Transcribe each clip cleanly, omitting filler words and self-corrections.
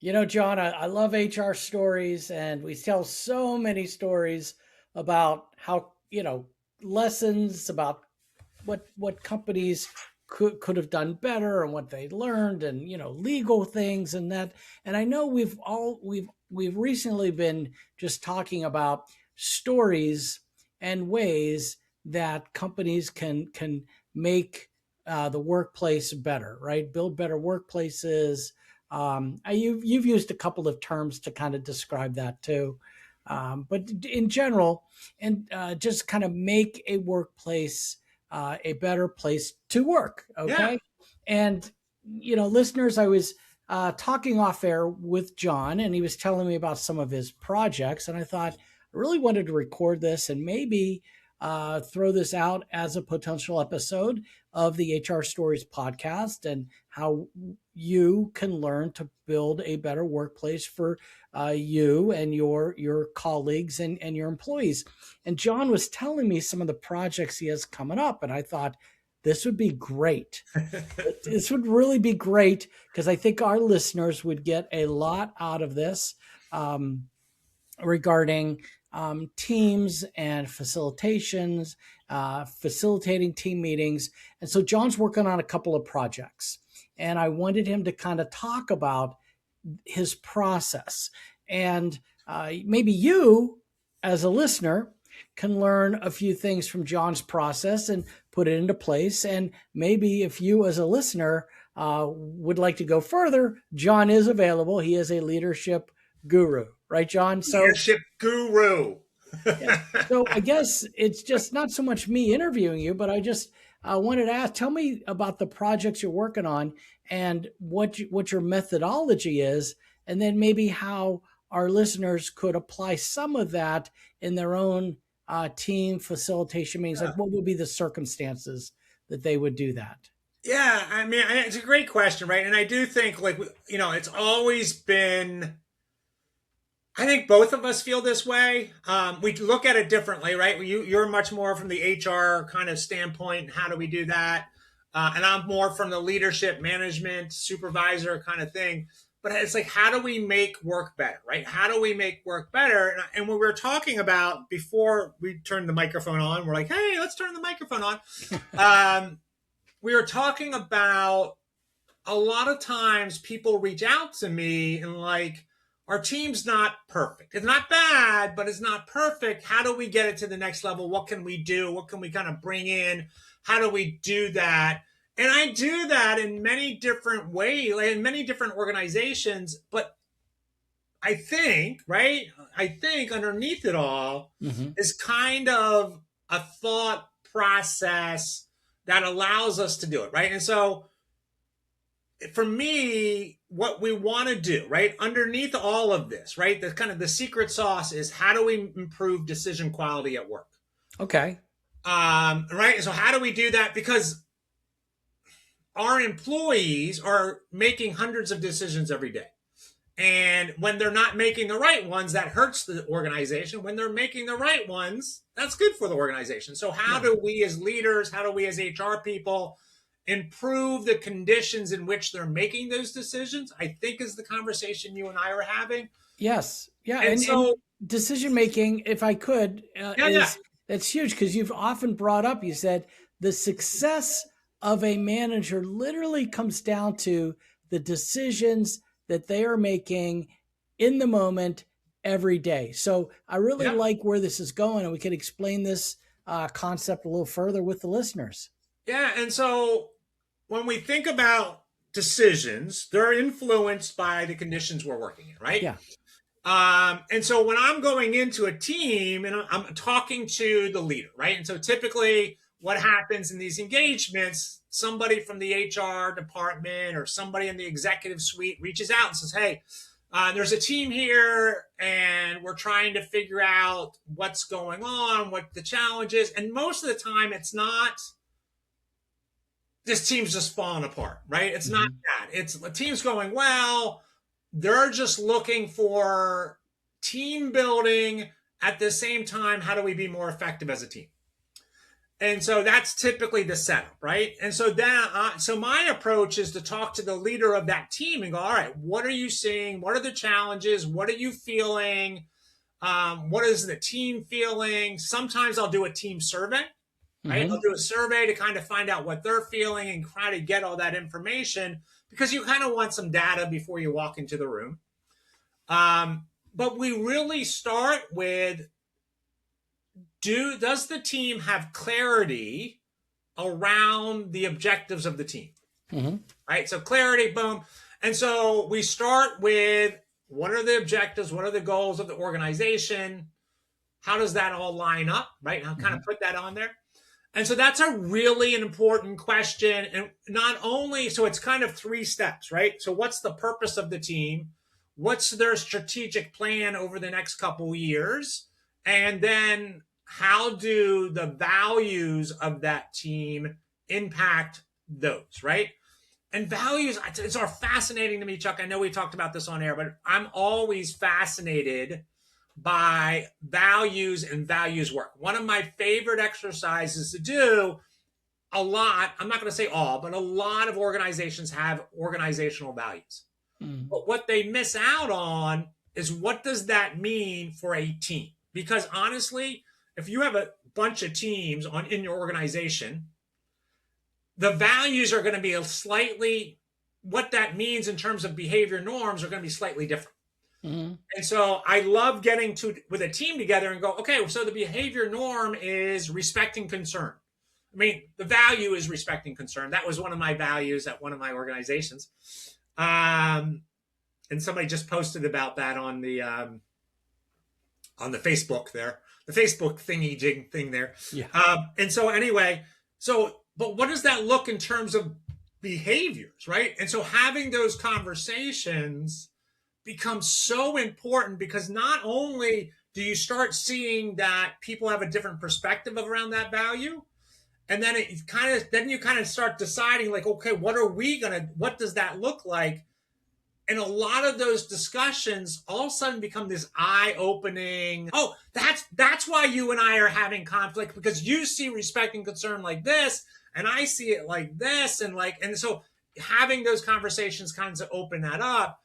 John, I love HR stories, and we tell so many stories about how, lessons about what companies could have done better and what they learned, and legal things and that. And I know we've recently been just talking about stories and ways that companies can make the workplace better, right? Build better workplaces. You've used a couple of terms to kind of describe that too, but in general, and just kind of make a workplace a better place to work. Yeah. Okay. And, listeners, I was talking off air with John, and he was telling me about some of his projects. And I thought, I really wanted to record this and maybe throw this out as a potential episode of the HR Stories podcast, and how you can learn to build a better workplace for you and your colleagues and your employees. And John was telling me some of the projects he has coming up, and I thought this would be great. This would really be great because I think our listeners would get a lot out of this, regarding teams and facilitations, facilitating team meetings. And so John's working on a couple of projects, and I wanted him to kind of talk about his process. And maybe you, as a listener, can learn a few things from John's process and put it into place. And maybe if you, as a listener, would like to go further, John is available. He is a leadership guru, right, John? So, Leadership guru. yeah. So I guess it's just not so much me interviewing you, but I just wanted to ask, tell me about the projects you're working on and what your methodology is, and then maybe how our listeners could apply some of that in their own team facilitation meetings. Yeah. Like, what would be the circumstances that they would do that? Yeah, I mean, it's a great question, right? And I do think, like, it's always been. I think both of us feel this way. We look at it differently, right? You're much more from the HR kind of standpoint. How do we do that? And I'm more from the leadership, management, supervisor kind of thing. But it's like, how do we make work better, right? How do we make work better? And when we were talking about before we turned the microphone on, we're like, hey, let's turn the microphone on. We were talking about a lot of times people reach out to me and like, our team's not perfect. It's not bad, but it's not perfect. How do we get it to the next level? What can we do? What can we kind of bring in? How do we do that? And I do that in many different ways, in many different organizations. But I think, right? I think underneath it all Mm-hmm. is kind of a thought process that allows us to do it, right? And so for me, what we want to do, right, underneath all of this, right, the kind of the secret sauce is how do we improve decision quality at work? Okay. Right. So how do we do that? Because our employees are making hundreds of decisions every day. And when they're not making the right ones, that hurts the organization. When they're making the right ones, that's good for the organization. So how Yeah. do we as leaders, how do we as HR people improve the conditions in which they're making those decisions? I think is the conversation you and I are having. Yes. Yeah. And And so, decision making, if I could, yeah, yeah, is that's huge because you've often brought up, you said the success of a manager literally comes down to the decisions that they are making in the moment every day. So I really yeah, like where this is going, and we could explain this concept a little further with the listeners. yeah. And so when we think about decisions, they're influenced by the conditions we're working in, right? Yeah. And so when I'm going into a team and I'm talking to the leader, right? And so typically what happens in these engagements, somebody from the HR department or somebody in the executive suite reaches out and says, hey, there's a team here and we're trying to figure out what's going on, what the challenge is. And most of the time it's not, this team's just falling apart, right? It's not Hmm. that. It's the team's going well. They're just looking for team building at the same time. How do we be more effective as a team? And so that's typically the setup, right? And so then, so my approach is to talk to the leader of that team and go, all right, what are you seeing? What are the challenges? What are you feeling? What is the team feeling? Sometimes I'll do a team survey, right? Mm-hmm. I'll do a survey to kind of find out what they're feeling and try to get all that information because you kind of want some data before you walk into the room. But we really start with, does the team have clarity around the objectives of the team? Mm-hmm. Right? So clarity, boom. And so we start with, what are the objectives? What are the goals of the organization? How does that all line up? Right? I'll kind of put that on there. And so that's a really important question. And not only, so it's kind of 3 steps, right? So what's the purpose of the team? What's their strategic plan over the next couple of years? And then how do the values of that team impact those, right? And values, it's are fascinating to me, Chuck. I know we talked about this on air, but I'm always fascinated by values and values work. One of my favorite exercises to do, a lot, I'm not going to say all, but a lot of organizations have organizational values. Mm. But what they miss out on is, what does that mean for a team? Because honestly, if you have a bunch of teams in your organization, the values are going to be what that means in terms of behavior norms are going to be slightly different. Mm-hmm. And so I love getting with a team together and go, okay, so the behavior norm is respecting concern. I mean, the value is respecting concern. That was one of my values at one of my organizations. And somebody just posted about that on the Facebook there, the Facebook thingy jig thing there. Yeah. And so anyway, but what does that look in terms of behaviors, right? And so having those conversations becomes so important, because not only do you start seeing that people have a different perspective around that value, and then you kind of start deciding, like, okay, what does that look like? And a lot of those discussions all of a sudden become this eye-opening, oh, that's why you and I are having conflict, because you see respect and concern like this, and I see it like this, and so having those conversations kind of open that up.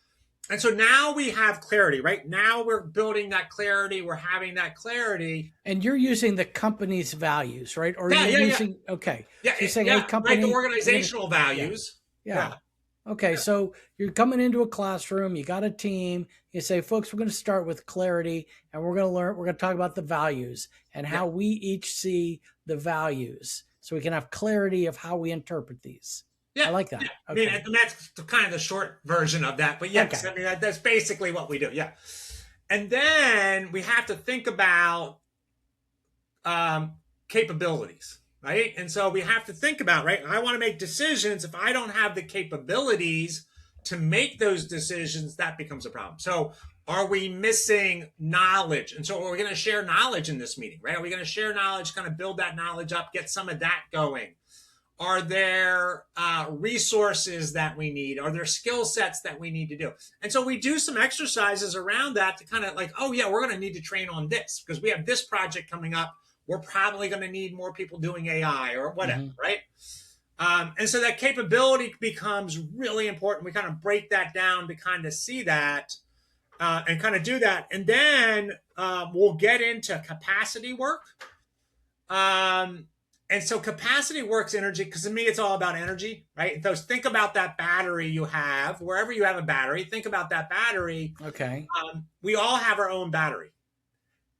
And so now we have clarity, right? Now we're building that clarity. We're having that clarity. And you're using the company's values, right? Or you're using, okay. Yeah, so you're saying, hey, company, like the organizational values. Yeah. Okay, so you're coming into a classroom, you got a team, you say, folks, we're going to start with clarity, and we're going to talk about the values and how we each see the values, so we can have clarity of how we interpret these. Yeah, I like that. Yeah. Okay. I mean, that's kind of the short version of that. But yes, okay. I mean, that's basically what we do. Yeah. And then we have to think about capabilities, right? And so we have to think about, right, I want to make decisions. If I don't have the capabilities to make those decisions, that becomes a problem. So are we missing knowledge? And so are we going to share knowledge in this meeting, right? Are we going to share knowledge, kind of build that knowledge up, get some of that going? Are there resources that we need? Are there skill sets that we need to do? And so we do some exercises around that to kind of like, oh yeah, we're going to need to train on this because we have this project coming up. We're probably going to need more people doing AI or whatever, right? And so that capability becomes really important. We kind of break that down to kind of see that and kind of do that. And then we'll get into capacity work. And so capacity works energy, because to me, it's all about energy, right? So think about that battery you have, wherever you have a battery, think about that battery. Okay. We all have our own battery.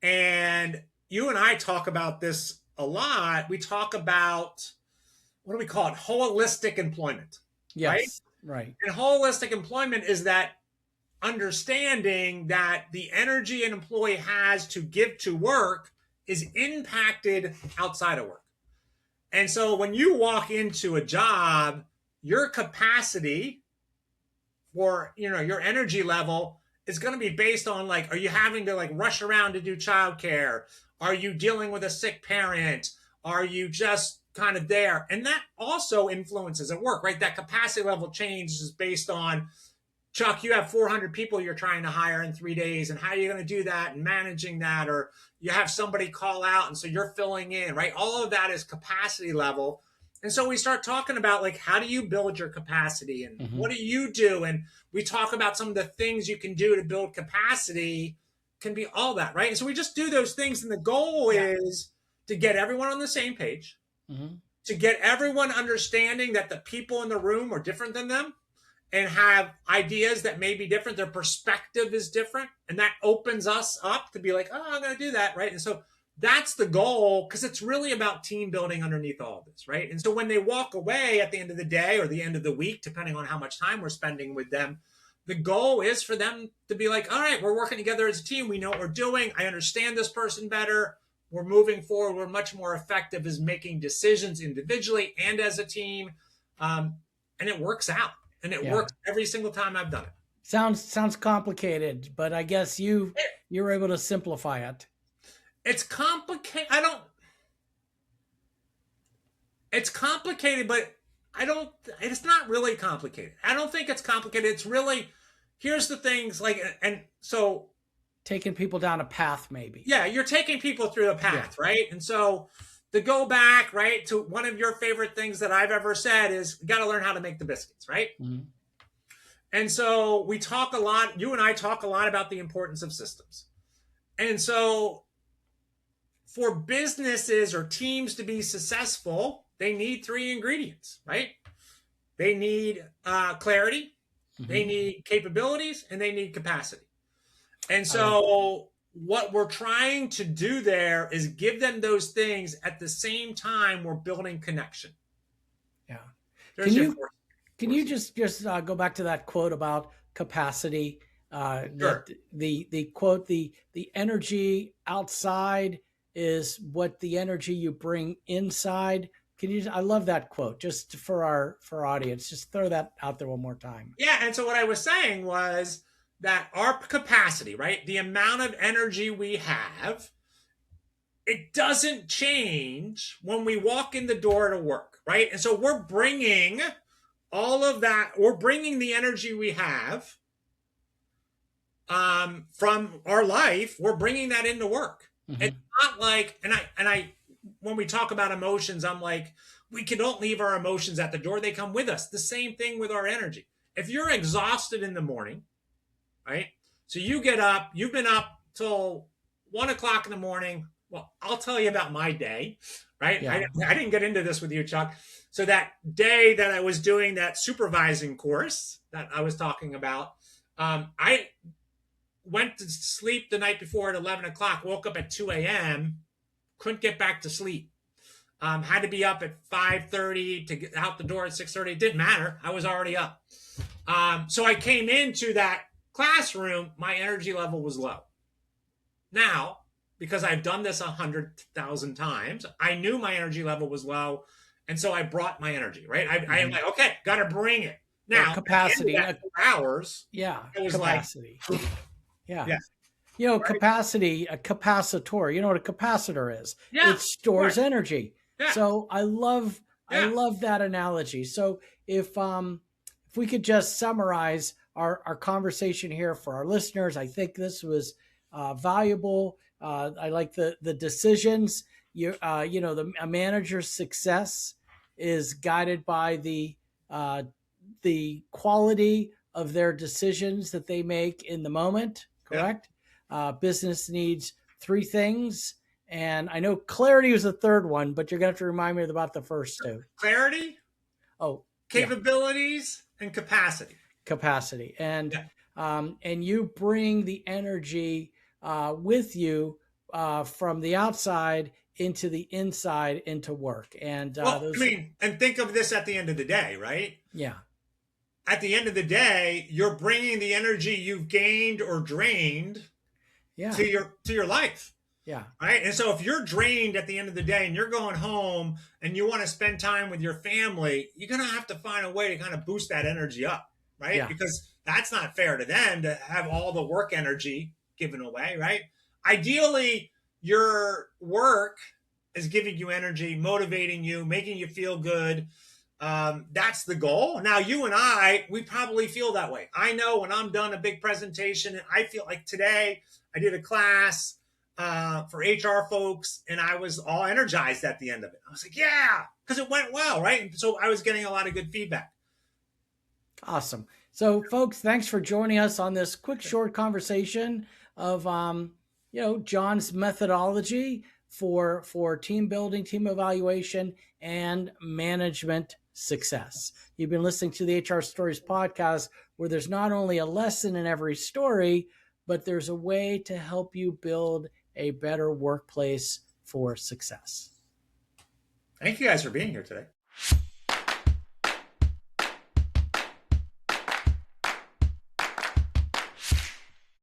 And you and I talk about this a lot. We talk about, what do we call it? Holistic employment. Yes. Right. And holistic employment is that understanding that the energy an employee has to give to work is impacted outside of work. And so when you walk into a job, your capacity for, your energy level is going to be based on, like, are you having to rush around to do childcare? Are you dealing with a sick parent? Are you just kind of there? And that also influences at work, right? That capacity level change is based on, Chuck, you have 400 people you're trying to hire in 3 days, and how are you going to do that and managing that? Or you have somebody call out, and so you're filling in, right? All of that is capacity level. And so we start talking about, like, how do you build your capacity and Mm-hmm. what do you do? And we talk about some of the things you can do to build capacity, can be all that, right? And so we just do those things. And the goal Yeah. is to get everyone on the same page, Mm-hmm. to get everyone understanding that the people in the room are different than them and have ideas that may be different. Their perspective is different. And that opens us up to be like, oh, I'm going to do that. Right. And so that's the goal, because it's really about team building underneath all of this. Right. And so when they walk away at the end of the day or the end of the week, depending on how much time we're spending with them, the goal is for them to be like, all right, we're working together as a team. We know what we're doing. I understand this person better. We're moving forward. We're much more effective as making decisions individually and as a team. And it works out. And it works every single time I've done it. Sounds complicated, but I guess you're able to simplify it. It's complicated. It's complicated, but it's not really complicated. I don't think it's complicated. It's really, here's the things, like, and so taking people down a path, maybe. Yeah, you're taking people through a path, right? And so to go back, right, to one of your favorite things that I've ever said is, you got to learn how to make the biscuits, right? Mm-hmm. And so we talk a lot, you and I talk a lot about the importance of systems. And so for businesses or teams to be successful, they need 3 ingredients, right? They need clarity, mm-hmm. they need capabilities, and they need capacity. And so what we're trying to do there is give them those things at the same time we're building connection. Yeah. There's Can you just go back to that quote about capacity? Sure. The quote, the energy outside is what the energy you bring inside. I love that quote, just for our audience. Just throw that out there one more time. Yeah. And so what I was saying was that our capacity, right? The amount of energy we have, it doesn't change when we walk in the door to work, right? And so we're bringing all of that, we're bringing the energy we have from our life, we're bringing that into work. Mm-hmm. It's not like, and I, when we talk about emotions, I'm like, we don't leave our emotions at the door. They come with us. The same thing with our energy. If you're exhausted in the morning, right? So you get up, you've been up till 1 o'clock in the morning. Well, I'll tell you about my day, right? Yeah. I didn't get into this with you, Chuck. So that day that I was doing that supervising course that I was talking about, I went to sleep the night before at 11 o'clock, woke up at 2 a.m., couldn't get back to sleep. Had to be up at 5:30 to get out the door at 6:30. It didn't matter. I was already up. So I came into that classroom, my energy level was low. Now, because I've done this 100,000 times, I knew my energy level was low. And so I brought my energy, right? I am like, okay, got to bring it. Now, capacity. 4 hours. Yeah. It was capacity. Like, yeah. Right? Capacity, a capacitor. You know what a capacitor is? Yeah. It stores energy. Yeah. So I love that analogy. So if we could just summarize our conversation here for our listeners, I think this was valuable. I like the decisions. A manager's success is guided by the quality of their decisions that they make in the moment. Correct. Yeah. Business needs 3 things. And I know clarity was the third one, but you're going to have to remind me about the first 2. Clarity. Capabilities and capacity. Capacity. And you bring the energy with you from the outside into the inside into work. And and think of this at the end of the day, right? Yeah. At the end of the day, you're bringing the energy you've gained or drained to your life. Yeah. Right. And so if you're drained at the end of the day and you're going home and you want to spend time with your family, you're going to have to find a way to kind of boost that energy up. Right. Yeah. Because that's not fair to them to have all the work energy given away. Right. Ideally, your work is giving you energy, motivating you, making you feel good. That's the goal. Now, you and we probably feel that way. I know when I'm done a big presentation, and I feel like today I did a class for HR folks, and I was all energized at the end of it. I was like, yeah, because it went well, right? And so I was getting a lot of good feedback. Awesome. So, folks, thanks for joining us on this quick, short conversation of, John's methodology for team building, team evaluation, and management success. You've been listening to the HR Stories podcast, where there's not only a lesson in every story, but there's a way to help you build a better workplace for success. Thank you guys for being here today.